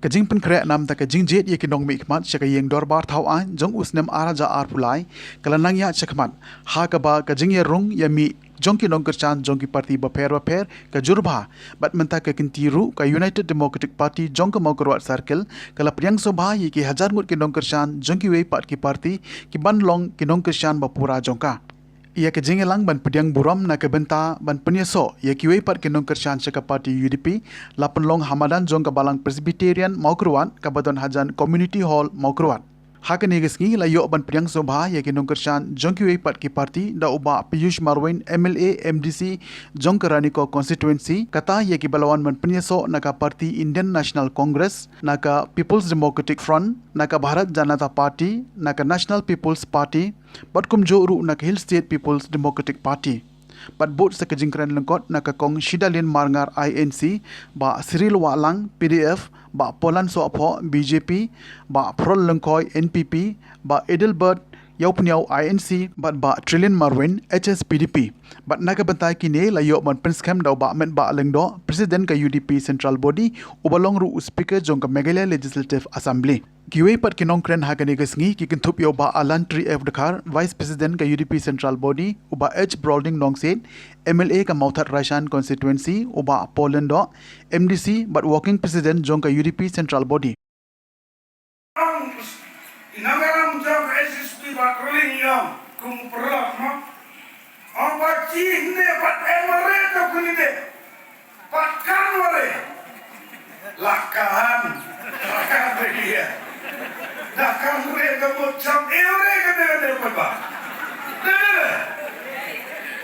Kajing penkreak nam ta kajing jet ye kinong mi khmat chakayeng dorbar thau an jong usnem araja ar pulai kalanang ya chakmat ha ka ba kajing ye rung ya mi jongki nongkyrshan jongki parti baper ka jurba bat menta ka kintiru ka United Democratic Party jong ka Mawphor circle kala priang sobha ye ki hajar ngut ki nongkyrshan jongki wei pat ki parti ki banlong ki nongkyrshan bapura jongka ia ke jingelang ban pediang buram na ke benta ban pynïasoh ia kiwei pat ke nongkyrshan chaka parti UDP lapan long hamadan jong ka balang Presbyterian Mawphor ka badon hajan Community Hall Mawphor hakani gesngi la yo ban pediang sobha ia ke nongkyrshan jong kiwei pat ki parti da uba Piyush Marwin MLA MDC jong ka Raniko constituency kata ia ki balawan ban pynïasoh na ka parti Indian National Congress na ka People's Democratic Front na ka Bharat Janata Party na ka National People's Party Batkum Joru na Hill State People's Democratic Party. Bat bot sa kajingkran lengkot na kakong Shidalin Marngar INC, ba Cyril Walang PDF, ba Polan Soapho BJP, ba Prol Lengkoy NPP, ba Edelbert Yaupniau INC, bat ba Trillion Marwin HSPDP. Bat nakabantay kini layo man penskam daw ba men ba lengdo President ka UDP Central Body ubalong ru Speaker jong ka Meghalaya Legislative Assembly. Kiwei pat kinongkren hakani gesngi ki kintup yo ba Alan Tri F Dakar Vice President ka UDP Central Body uba H Broading Nongset MLA ka Mawphor constituency uba Polendo MDC but Working President jong ka UDP Central Body. Inangaram jong HSP batruling yang kumperlak no. Ang baci hindi pat emare to kunide. Patkan wale. Lakahan dia. Nakang mereka macam eure kata apa? Deh.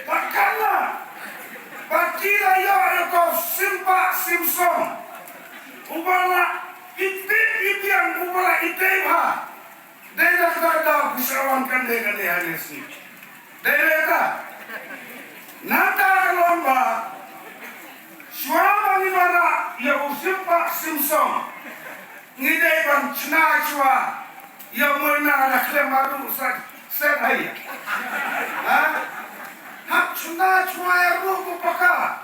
Patkanlah. Baci layak kau simpak simsong. Ubala itiang ubala iteba. Daya kata bisawankan dengan hari ini. Daya nata lomba suama ni mana ya usimpa simsong ngidai ban cina cua ya mana ada klemaru sedaya hak cina cua ya ruku paka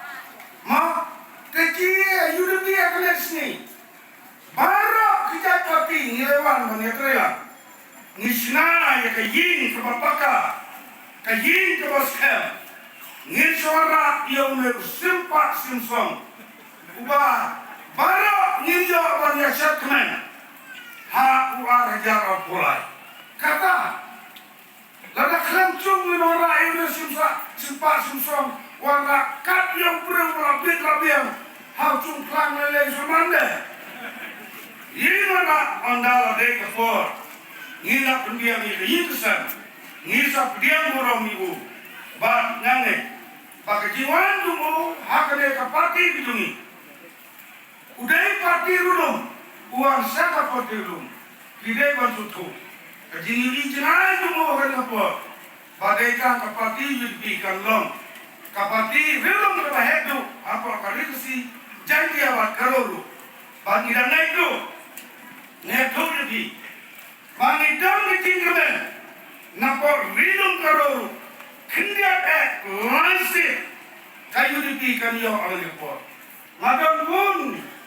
ma teki UDP akan sini baru kita pati ngilewan menyetria Nishna ya kayin kemapaka kayin keboskem nishwara yang simpak simsong uba baru ngiyo banyak syakmen ha uar hajar pulai kata lada kelamcung minora yang simpak simsong warna kat yang berapit rabiang ha cungklang lele sumande ini mana andala de kepor ngila pendiam ni kehidupan ngisa pendiam borong ibu bat ngange pakai jiwan tumu hakade kapati bidungi udai parti rulung uang saka parti rulung kidai bantutu kajini ijnai tumu kan apa bagaikan kapati yudbi kan long kapati rulung kata hedu apa kali kesi janji awat karolu bagi dana itu netu jadi Manidang ditinggalkan, napor ridung karoru, kendiat lansir, kayu dipikan yo alipor. Madon pun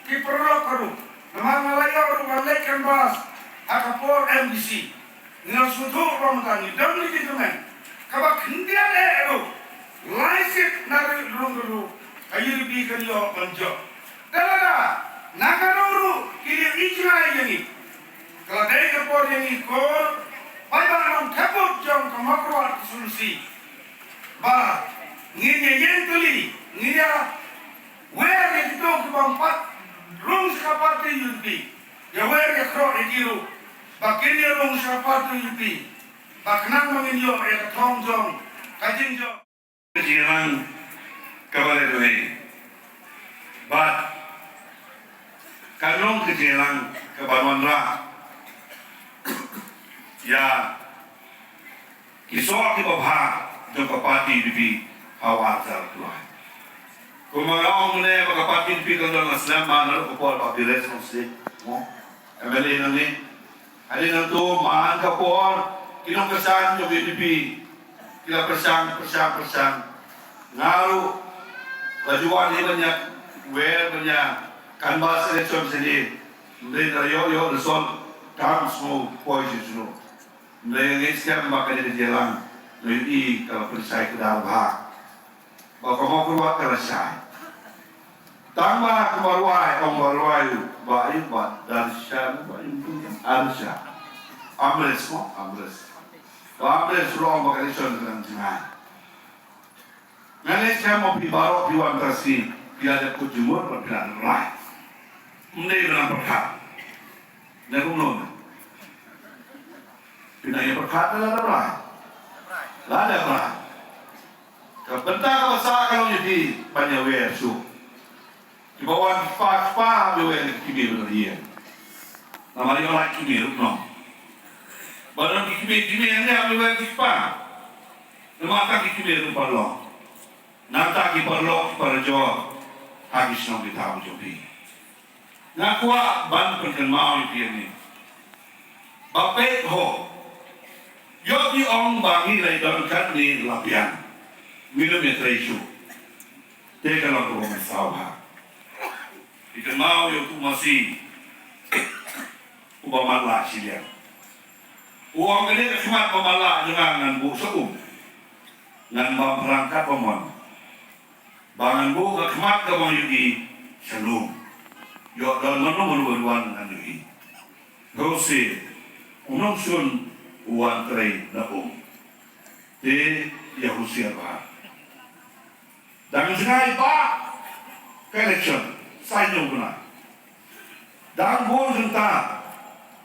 kiperlo karu, nama Malaya orang malaikan bas, akapor MDC, ngasutu pemutani, dang ditinggalkan, kaba kendiat eru, lansir nari ridung kayu dipikan yo banjo. Dalaga, nakaroru kiri ijnai ini. Kalau dari kepor yang ikut, baiklah orang kepot jom ke Mawphor solusi. Bah, nginya yang tuli, nginya, where yang itu kebangpat, rung sekapati yudbi, ya where yang kerok dikiru, bakinya rung sekapati yudbi, baknang menginyo ya ketong jom, kajing jom. Kejiran kembali dunia, bah, kalung kejiran kebaruan rah. Ya, kisah kita bah, jangka parti di awal tertuai. Kumaraong muna mga parti di kalau naslam mana upor papiles konsi, mo, MLA nani, hari nanti maan kapor, kinongkyrshan yung UDP, kila persang, ngaru, lajuan ni banyak, banyak kanbas election sini, Ndai na yo resol kam semua poin jenuh. Ndai ngis kan makan di jalan. Ndai kalau percaya ke dalam hak. Bahawa mau keluar ke rasai. Tambah kemarwai, kemarwai, baik dari syar, baik arusha. Amres mo, amres. Amres ruang makan ikan dengan jangan. Nanti saya mau pibarok piwan kasih, piada kujumur, piada rai. Mendai dengan perkat. Narunon. Pinanya perkat adalah rai. Lada rai. Kebentar besar kalau jadi banyak wersu. Di bawah spa wewe kimi dia. Nama dia orang kimi no. Badan kimi ini wewe spa. Nama tak kimi perlo. Nanta ki perlo perjo habis nong ditahu jobi. Nakwa ban perkenal dia ni. Bapet ho. Yo di ong bangi lai dalam kat ni lapian. Minum ya teresu. Teka lang ko masawa. Ikan mau yang tu masih ubah malah silia. Uang ini kesemat pemalah dengan bu seum, dengan berangkat pemon. Bangan bu kesemat ke bang yuki selum. Yo dan mana berbuan dengan yuki. Dosi unong sun uang terai na Di Yahusia bah. Dan sekarang pak election. Saya guna. Dan bukan tentang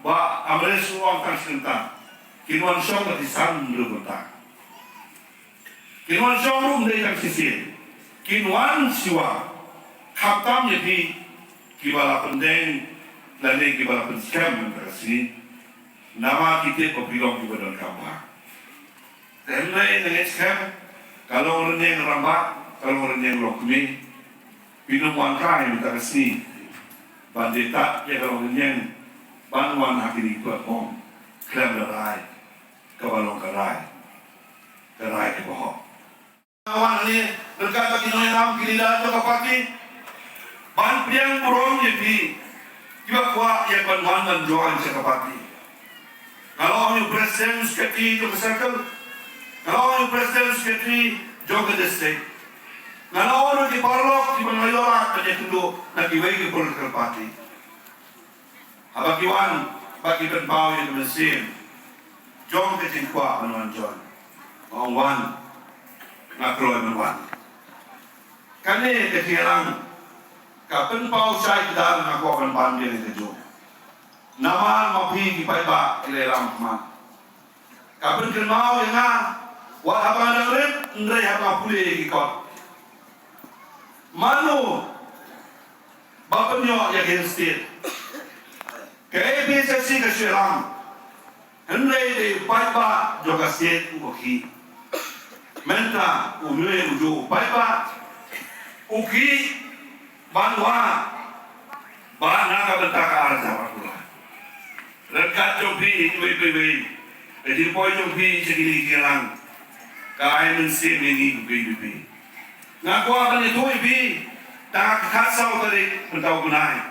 bah Amerika uang kan tentang kinuan syong di sana berbentak. Kinuan syong rum dari yang sisi. Kinuan siwa khatam jadi kibala pendeng dan kibala penskam terasi. Nama kita kopilong kibala kamar. Temai dengan skam kalau orang yang ramah, kalau orang yang lokmi. Pinum wangkai minta kesini. Bandita ya kalau kenyang bantuan hati di platform klaim derai kebalong kerai ke bawah. Awan ni berkata kini orang kini dah tu kapati ban priang burung jadi juga kuat yang bantuan dan jualan sekapati. Kalau orang presiden sekali tu kesakal, kalau orang presiden sekali juga destek. Kalau orang di parlok di mengayorak banyak dulu nak kiwei ke political party. Abang kiwan bagi penbau yang mesin, jom ke cinkwa menuan John, orang nak keluar menuan. Kani ketiarang kapan pau saya kedal nak akan pandai ni kejo. Nama mapi kipai ba ileram kema. Kapan kenal yang wah abang dengerin, ndai abang pulih kikot. Manu bapaknya yang state kaya PSC ke Sierang hendai di paipa juga state uki menta umwe uju paipa uki banwa bana ka bentaka arza wakula rekat jopi wei jadi poi jopi segini Sierang kaya mensi ini UDP ngaku akan itu ibi tak kasau tadi mentau gunai.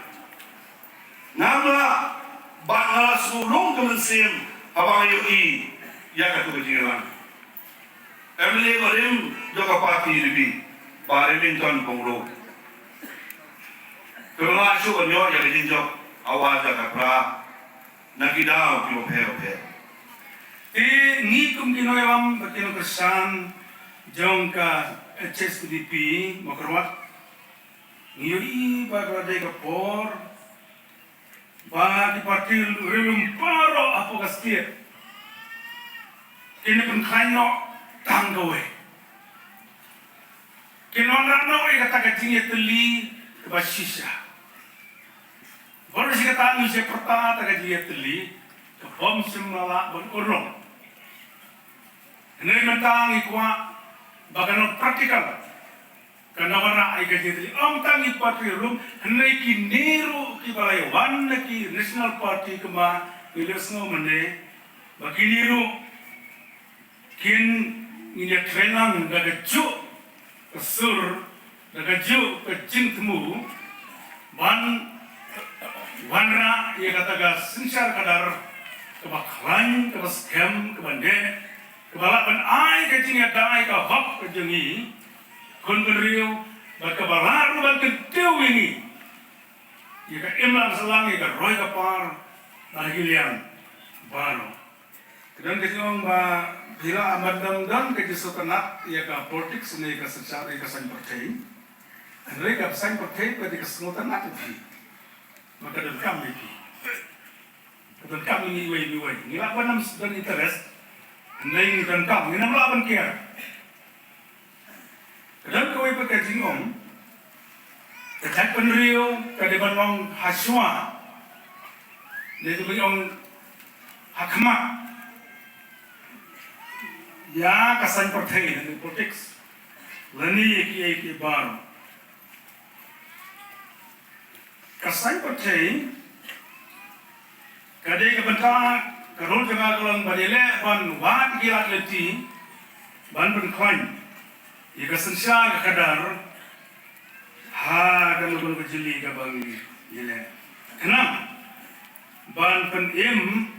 Namla bangala sulung kemensim abang UI yang katu kejiran. Emily Marim juga parti ibi Bariminton Pengro. Kemudian syukurnya yang dijinjok awal jaga pra nakidau kilo pe. Ni kumkinoyam nongkyrshan jongka HSPDP Mawphor ngiri bagradai kapor ba di parti rilum paro apa kastir kini pengkaino tanggawe kini orang kata kacingnya teli basisha baru sih kata manusia pertama kata kacingnya teli kebom semala berurung ini mentang ikwa Bagan praktikal, karena warna ayat jadi tangi parti rum, hendak kineru kibalai wan ki national party kema ilusno mende, bagi niru kin ini trenang daga ju kesur daga ju kecing temu ban wanra ia kataga sinsar kadar kebakalan kebaskem kebande kebalapan ai kajinya dai ka hak kajengi kun beriu bakabalaru baketeu ini ia ka imlang selangi ka roy ka par nahilian baro dan kejong ba bila amad dan kejisotanat ia ka politik seni ka secara ka sang partai mereka sang partai ka dikesengutan itu maka dan kami dan kami ni wei ngelapan nam dan interest nai dan kami nam lapan kia dan kau ibu kajingong kajak penriu kadeban wong haswa dia tu wong hakma ya kasan partai dan politik lani ki bar kasan partai kadai kebentar karun jaga kalang badele ban wat gilat leti ban penklan ika sensyar kadar ha kalau berjeli ke bang ile kenam ban penim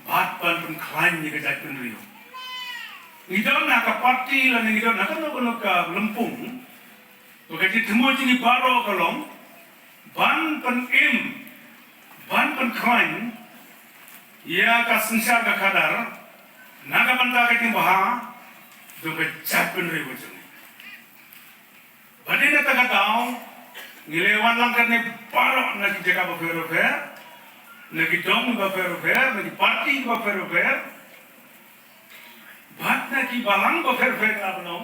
bat ban penklan ika jat penrio idon nak parti lan idon nak ka lempung begitu temu sini baro kalong ban penim ban penklan ia ka sensyar ka kadar naga banta ka timbaha do ka jat penrio jeng badina taga tao ngilewan lang kan parok na jaga ba fer na dom ba fer na parti ba fer bat na ki balang ba fer na bano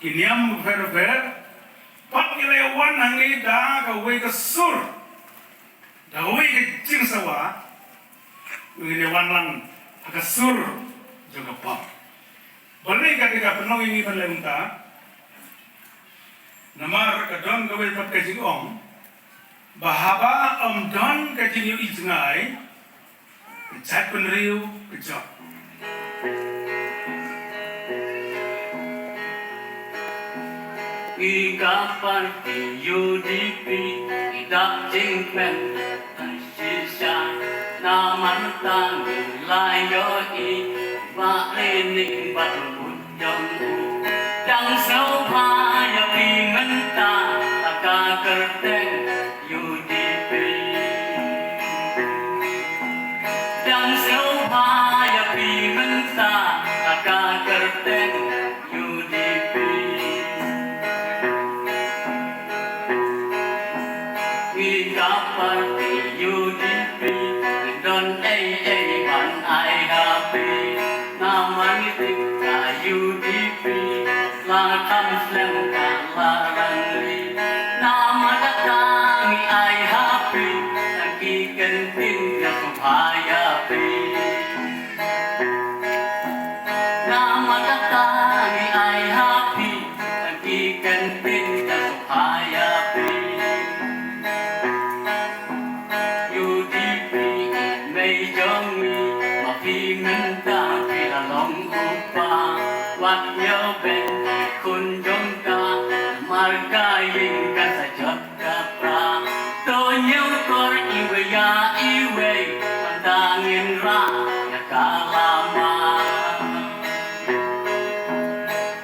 kiniam ba fer pat ngilewan hangi da ka we ka sur da we ka jing sawa ngilewan lang ka sur jaga pa balai ka diga penong ini balenta namar kadon gawai pat kajing ong bahaba don kajing yu ijngai kejat penriu kejap Ika parti UDP idak jingmen sisa naman tangi layo i maklinik batut jongku yang sopaya pimenta taka kerteng UDP yang sopaya pimenta taka kerteng UDP Ika parti UDP don ban ai happy naman itik ka UDP la kham slem ka la rangli nama datangi ai happy lagi kentin ya supaya pi nama datangi ai happy lagi kentin ya supaya pi UDP mei jong mi ma pi menta pi la long upa wat yo ben kun jong ka marga yin ka sa jot ka pra to nyau kor iwe ya iwe tangin ra ya kalama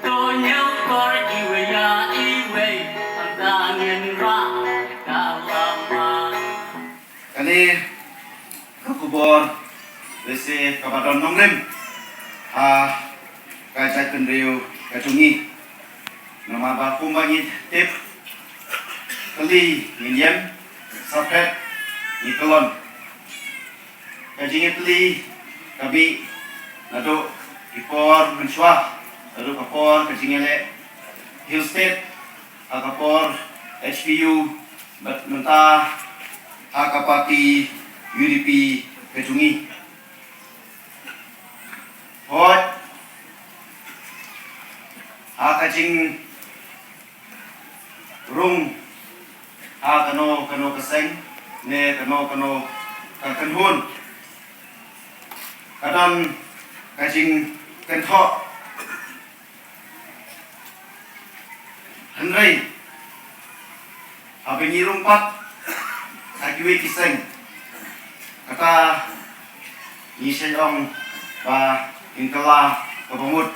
to nyau kor iwe ya iwe tangin ra ya kalama kali kubor besi kabadan nongrim kajat penriu kacungi nama bakum bagi tip keli ngiem sapet nikolon kajingi keli kabi nado ipor menswah nado kapor kajingi le hill state kapor HPU mentah hakapati UDP kacungi hot kajing rung kano keseng ne kano kanhun kadang kajing kenthok henry abingi rumpat kiwei kiseng kata ni sejong ba ingkala kebamut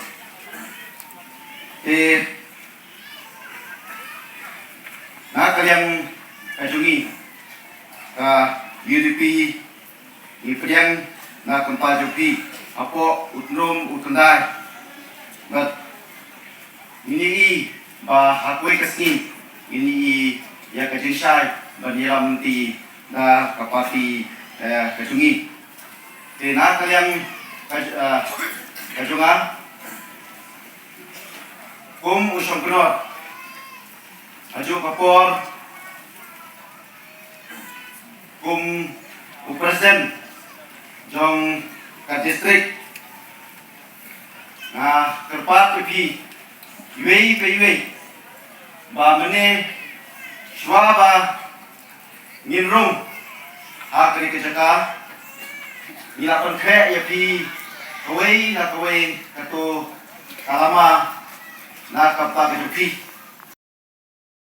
na kalian kajungi ka UDP ni pediang na kumpa jopi apo utnum utundai but ini ba hakui kesni ini ya kajinsai baniram ti na kapati kajungi na kalian kajunga usong kunot aju kapor presiden jong ka distrik na kerpat pipi kiwei ba mene shwa ba nginrung akri ke jaka nilapon khe ya pi kawei kato kalama na kapta ke jupi